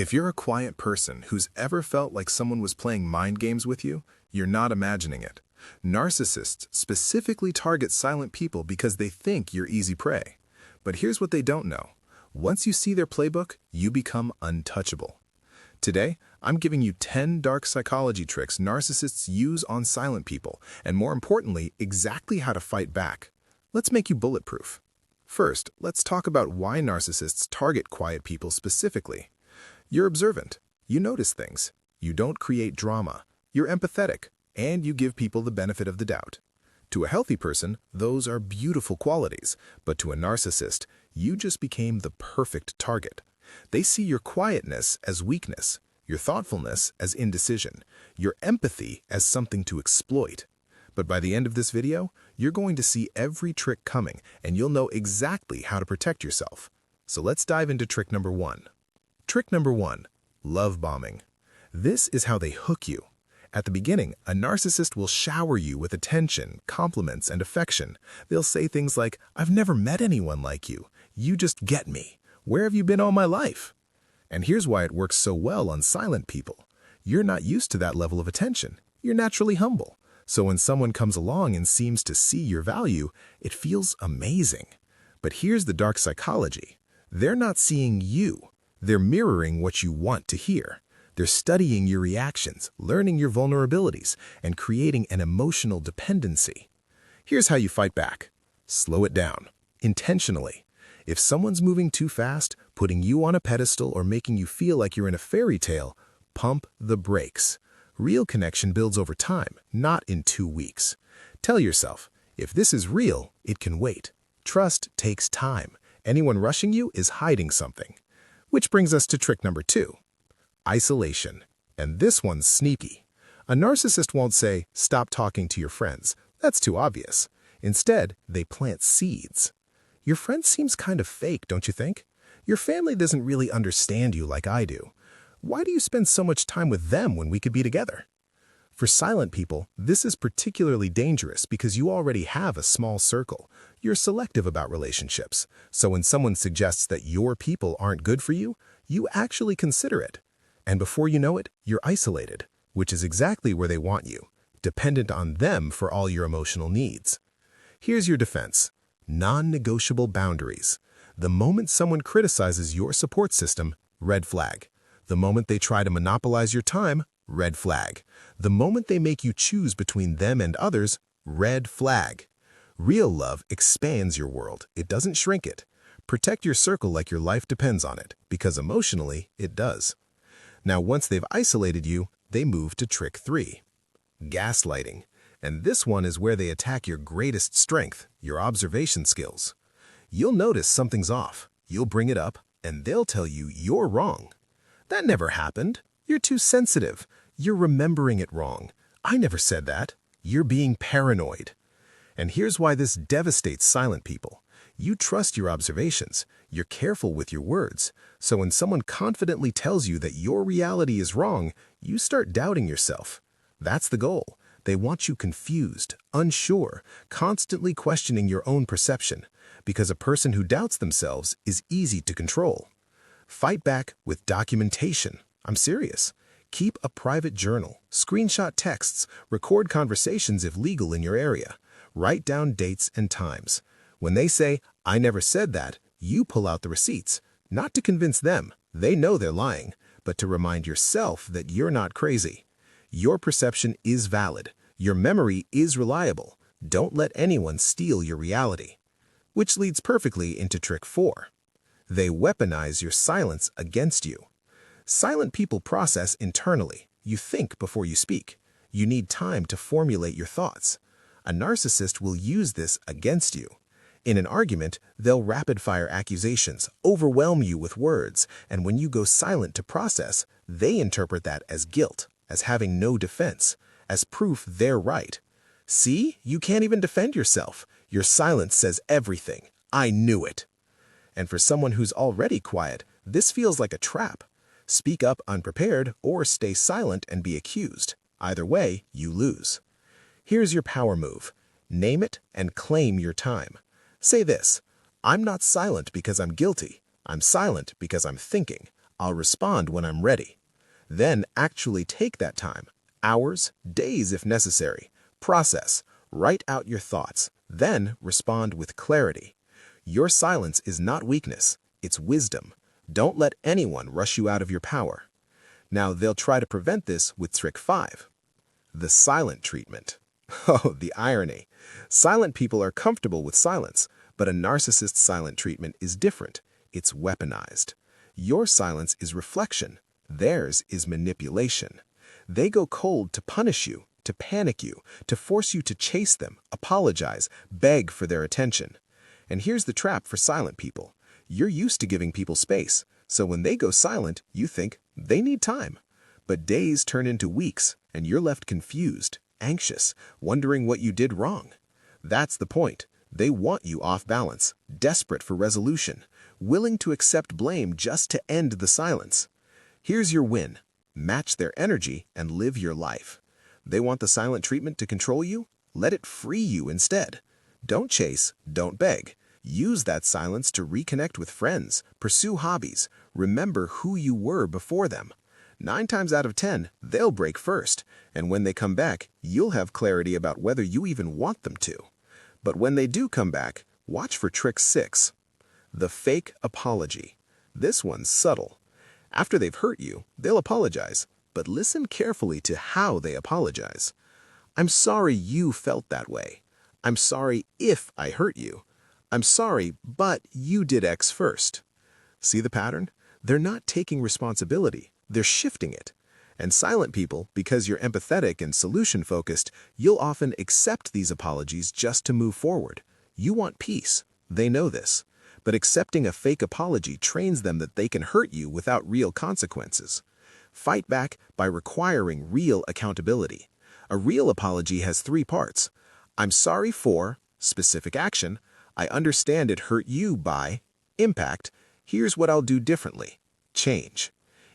If you're a quiet person who's ever felt like someone was playing mind games with you, you're not imagining it. Narcissists specifically target silent people because they think you're easy prey. But here's what they don't know. Once you see their playbook, you become untouchable. Today, I'm giving you 10 dark psychology tricks narcissists use on silent people, and more importantly, exactly how to fight back. Let's make you bulletproof. First, let's talk about why narcissists target quiet people specifically. You're observant. You notice things. You don't create drama. You're empathetic, and you give people the benefit of the doubt. To a healthy person, those are beautiful qualities, but to a narcissist, you just became the perfect target. They see your quietness as weakness, your thoughtfulness as indecision, your empathy as something to exploit. But by the end of this video, you're going to see every trick coming, and you'll know exactly how to protect yourself. So let's dive into trick number 1. Trick number 1, love bombing. This is how they hook you. At the beginning, a narcissist will shower you with attention, compliments, and affection. They'll say things like, "I've never met anyone like you. You just get me. Where have you been all my life?" And here's why it works so well on silent people. You're not used to that level of attention. You're naturally humble. So when someone comes along and seems to see your value, it feels amazing. But here's the dark psychology. They're not seeing you. They're mirroring what you want to hear. They're studying your reactions, learning your vulnerabilities, and creating an emotional dependency. Here's how you fight back. Slow it down, intentionally. If someone's moving too fast, putting you on a pedestal, or making you feel like you're in a fairy tale, pump the brakes. Real connection builds over time, not in 2 weeks. Tell yourself, if this is real, it can wait. Trust takes time. Anyone rushing you is hiding something. Which brings us to trick number 2. Isolation. And this one's sneaky. A narcissist won't say, "Stop talking to your friends." That's too obvious. Instead, they plant seeds. Your friend seems kind of fake, don't you think? Your family doesn't really understand you like I do. Why do you spend so much time with them when we could be together? For silent people, this is particularly dangerous because you already have a small circle. You're selective about relationships. So when someone suggests that your people aren't good for you, you actually consider it. And before you know it, you're isolated, which is exactly where they want you, dependent on them for all your emotional needs. Here's your defense. Non-negotiable boundaries. The moment someone criticizes your support system, red flag. The moment they try to monopolize your time, red flag. The moment they make you choose between them and others, red flag. Real love expands your world. It doesn't shrink it. Protect your circle like your life depends on it, because emotionally, it does. Now, once they've isolated you, they move to trick 3. Gaslighting. And this one is where they attack your greatest strength, your observation skills. You'll notice something's off. You'll bring it up, and they'll tell you you're wrong. "That never happened. You're too sensitive. You're remembering it wrong. I never said that. You're being paranoid." And here's why this devastates silent people. You trust your observations. You're careful with your words. So when someone confidently tells you that your reality is wrong, you start doubting yourself. That's the goal. They want you confused, unsure, constantly questioning your own perception, because a person who doubts themselves is easy to control. Fight back with documentation. I'm serious. Keep a private journal, screenshot texts, record conversations if legal in your area. Write down dates and times. When they say, "I never said that," you pull out the receipts, not to convince them, they know they're lying, but to remind yourself that you're not crazy. Your perception is valid. Your memory is reliable. Don't let anyone steal your reality. Which leads perfectly into trick 4. They weaponize your silence against you. Silent people process internally. You think before you speak. You need time to formulate your thoughts. A narcissist will use this against you. In an argument, they'll rapid-fire accusations, overwhelm you with words, and when you go silent to process, they interpret that as guilt, as having no defense, as proof they're right. "See, you can't even defend yourself. Your silence says everything. I knew it." And for someone who's already quiet, this feels like a trap. Speak up unprepared or stay silent and be accused. Either way, you lose. Here's your power move. Name it and claim your time. Say this: "I'm not silent because I'm guilty. I'm silent because I'm thinking. I'll respond when I'm ready. Then actually take that time, hours, days if necessary. Process, write out your thoughts, then respond with clarity. Your silence is not weakness, it's wisdom. Don't let anyone rush you out of your power. Now they'll try to prevent this with trick 5. The silent treatment. Oh, the irony. Silent people are comfortable with silence, but a narcissist's silent treatment is different. It's weaponized. Your silence is reflection. Theirs is manipulation. They go cold to punish you, to panic you, to force you to chase them, apologize, beg for their attention. And here's the trap for silent people. You're used to giving people space, so when they go silent, you think they need time. But days turn into weeks, and you're left confused, anxious, wondering what you did wrong. That's the point. They want you off balance, desperate for resolution, willing to accept blame just to end the silence. Here's your win. Match their energy and live your life. They want the silent treatment to control you? Let it free you instead. Don't chase, don't beg. Use that silence to reconnect with friends, pursue hobbies, remember who you were before them. 9 times out of 10, they'll break first, and when they come back, you'll have clarity about whether you even want them to. But when they do come back, watch for trick 6. The fake apology. This one's subtle. After they've hurt you, they'll apologize, but listen carefully to how they apologize. I'm sorry you felt that way. I'm sorry if I hurt you. I'm sorry, but you did X first. See the pattern? They're not taking responsibility. They're shifting it. And silent people, because you're empathetic and solution-focused, you'll often accept these apologies just to move forward. You want peace. They know this. But accepting a fake apology trains them that they can hurt you without real consequences. Fight back by requiring real accountability. A real apology has 3 parts. I'm sorry for specific action. I understand it hurt you by impact. Here's what I'll do differently. Change.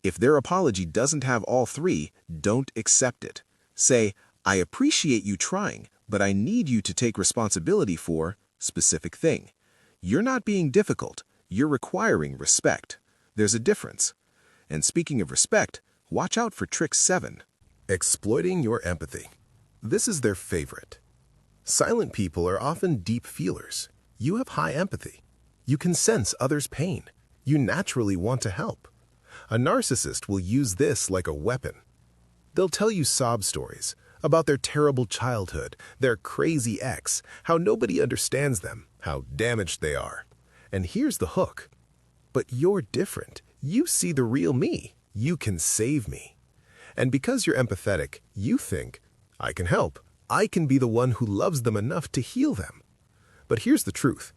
If their apology doesn't have all 3, don't accept it. Say, I appreciate you trying, but I need you to take responsibility for specific thing. You're not being difficult. You're requiring respect. There's a difference. And speaking of respect, watch out for trick 7. Exploiting your empathy. This is their favorite. Silent people are often deep feelers. You have high empathy. You can sense others' pain. You naturally want to help. A narcissist will use this like a weapon. They'll tell you sob stories about their terrible childhood, their crazy ex, how nobody understands them, how damaged they are. And here's the hook. But you're different. You see the real me. You can save me. And because you're empathetic, you think, I can help. I can be the one who loves them enough to heal them. But here's the truth.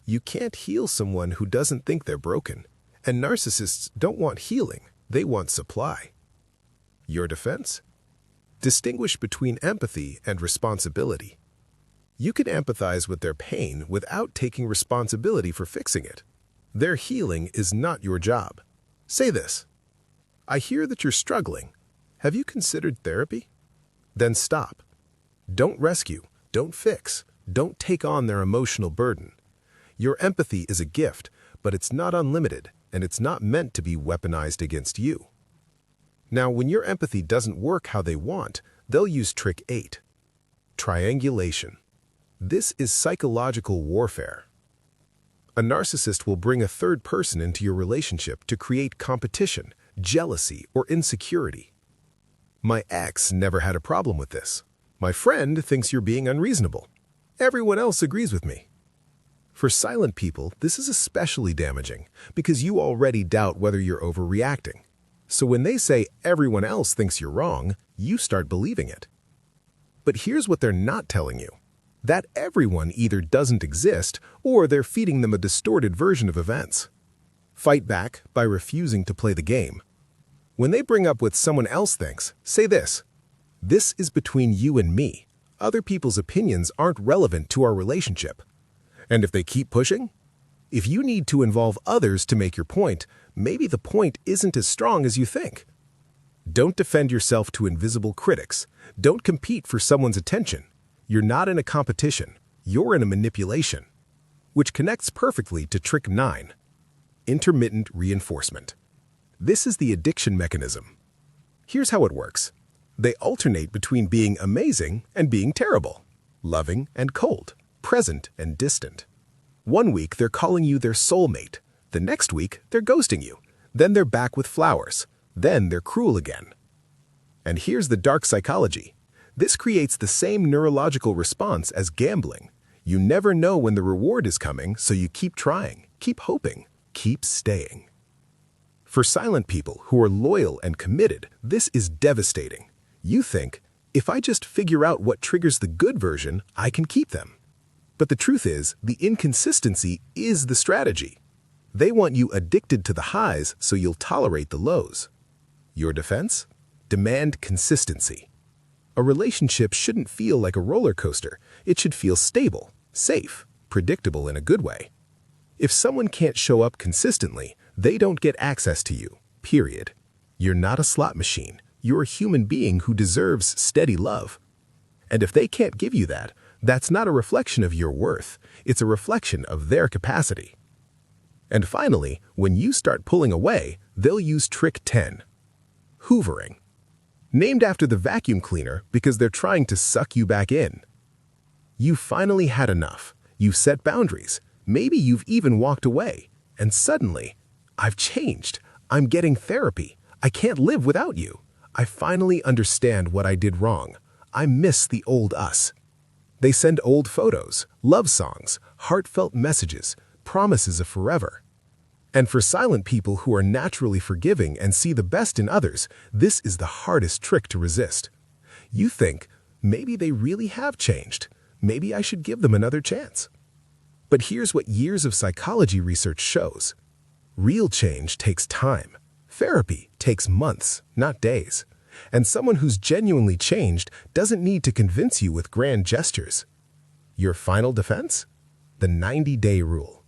You can't heal someone who doesn't think they're broken. And narcissists don't want healing. They want supply. Your defense? Distinguish between empathy and responsibility. You can empathize with their pain without taking responsibility for fixing it. Their healing is not your job. Say this. I hear that you're struggling. Have you considered therapy? Then stop. Don't rescue. Don't fix. Don't take on their emotional burden. Your empathy is a gift, but it's not unlimited, and it's not meant to be weaponized against you. Now, when your empathy doesn't work how they want, they'll use trick 8. Triangulation. This is psychological warfare. A narcissist will bring a third person into your relationship to create competition, jealousy, or insecurity. My ex never had a problem with this. My friend thinks you're being unreasonable. Everyone else agrees with me. For silent people, this is especially damaging because you already doubt whether you're overreacting. So when they say everyone else thinks you're wrong, you start believing it. But here's what they're not telling you. That everyone either doesn't exist or they're feeding them a distorted version of events. Fight back by refusing to play the game. When they bring up what someone else thinks, say this. This is between you and me. Other people's opinions aren't relevant to our relationship. And if they keep pushing? If you need to involve others to make your point, maybe the point isn't as strong as you think. Don't defend yourself to invisible critics. Don't compete for someone's attention. You're not in a competition. You're in a manipulation. Which connects perfectly to trick 9. Intermittent reinforcement. This is the addiction mechanism. Here's how it works. They alternate between being amazing and being terrible, loving and cold, present and distant. One week they're calling you their soulmate. The next week they're ghosting you. Then they're back with flowers. Then they're cruel again. And here's the dark psychology. This creates the same neurological response as gambling. You never know when the reward is coming, so you keep trying, keep hoping, keep staying. For silent people who are loyal and committed, this is devastating. You think, if I just figure out what triggers the good version, I can keep them. But the truth is, the inconsistency is the strategy. They want you addicted to the highs so you'll tolerate the lows. Your defense? Demand consistency. A relationship shouldn't feel like a roller coaster. It should feel stable, safe, predictable in a good way. If someone can't show up consistently, they don't get access to you, period. You're not a slot machine. You're a human being who deserves steady love. And if they can't give you that, that's not a reflection of your worth. It's a reflection of their capacity. And finally, when you start pulling away, they'll use trick 10. Hoovering. Named after the vacuum cleaner because they're trying to suck you back in. You finally had enough. You've set boundaries. Maybe you've even walked away. And suddenly, I've changed. I'm getting therapy. I can't live without you. I finally understand what I did wrong. I miss the old us. They send old photos, love songs, heartfelt messages, promises of forever. And for silent people who are naturally forgiving and see the best in others, this is the hardest trick to resist. You think, maybe they really have changed. Maybe I should give them another chance. But here's what years of psychology research shows. Real change takes time. Therapy takes months, not days. And someone who's genuinely changed doesn't need to convince you with grand gestures. Your final defense? The 90-day rule.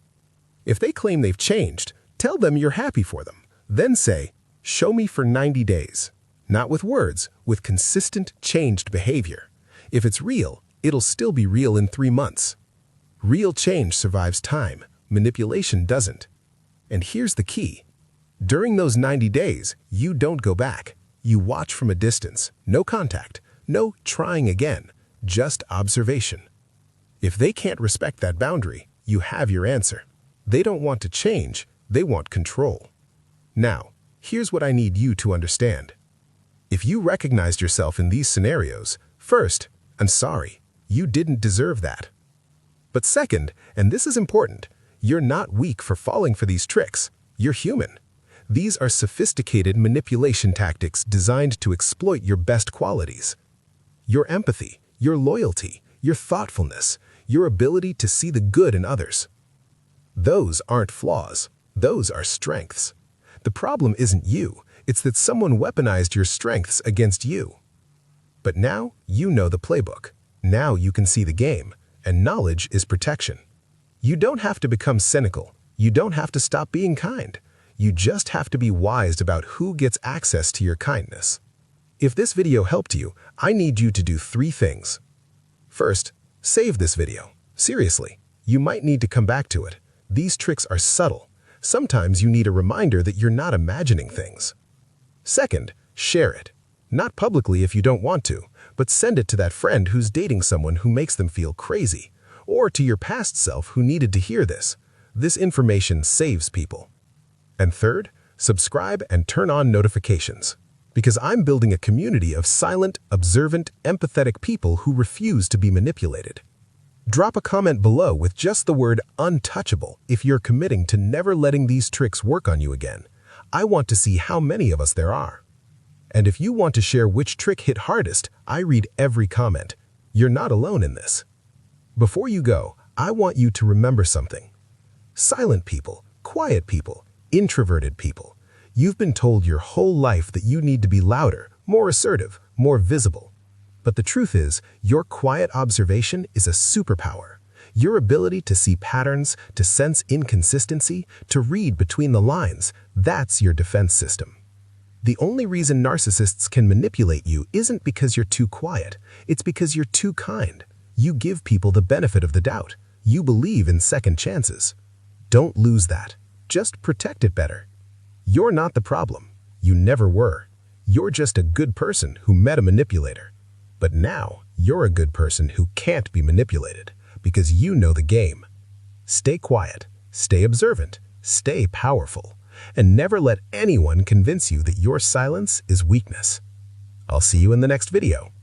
If they claim they've changed, tell them you're happy for them. Then say, show me for 90 days. Not with words, with consistent changed behavior. If it's real, it'll still be real in 3 months. Real change survives time. Manipulation doesn't. And here's the key. During those 90 days, you don't go back. You watch from a distance. No contact. No trying again. Just observation. If they can't respect that boundary, you have your answer. They don't want to change. They want control. Now, here's what I need you to understand. If you recognized yourself in these scenarios, first, I'm sorry. You didn't deserve that. But second, and this is important, you're not weak for falling for these tricks. You're human. These are sophisticated manipulation tactics designed to exploit your best qualities. Your empathy, your loyalty, your thoughtfulness, your ability to see the good in others. Those aren't flaws. Those are strengths. The problem isn't you. It's that someone weaponized your strengths against you. But now you know the playbook. Now you can see the game, and knowledge is protection. You don't have to become cynical. You don't have to stop being kind. You just have to be wise about who gets access to your kindness. If this video helped you, I need you to do 3 things. First, save this video. Seriously, you might need to come back to it. These tricks are subtle. Sometimes you need a reminder that you're not imagining things. Second, share it. Not publicly if you don't want to, but send it to that friend who's dating someone who makes them feel crazy, or to your past self who needed to hear this. This information saves people. And third, subscribe and turn on notifications, because I'm building a community of silent, observant, empathetic people who refuse to be manipulated. Drop a comment below with just the word untouchable if you're committing to never letting these tricks work on you again. I want to see how many of us there are. And if you want to share which trick hit hardest, I read every comment. You're not alone in this. Before you go, I want you to remember something. Silent people, quiet people, introverted people. You've been told your whole life that you need to be louder, more assertive, more visible. But the truth is, your quiet observation is a superpower. Your ability to see patterns, to sense inconsistency, to read between the lines, that's your defense system. The only reason narcissists can manipulate you isn't because you're too quiet. It's because you're too kind. You give people the benefit of the doubt. You believe in second chances. Don't lose that. Just protect it better. You're not the problem. You never were. You're just a good person who met a manipulator. But now, you're a good person who can't be manipulated because you know the game. Stay quiet, stay observant, stay powerful, and never let anyone convince you that your silence is weakness. I'll see you in the next video.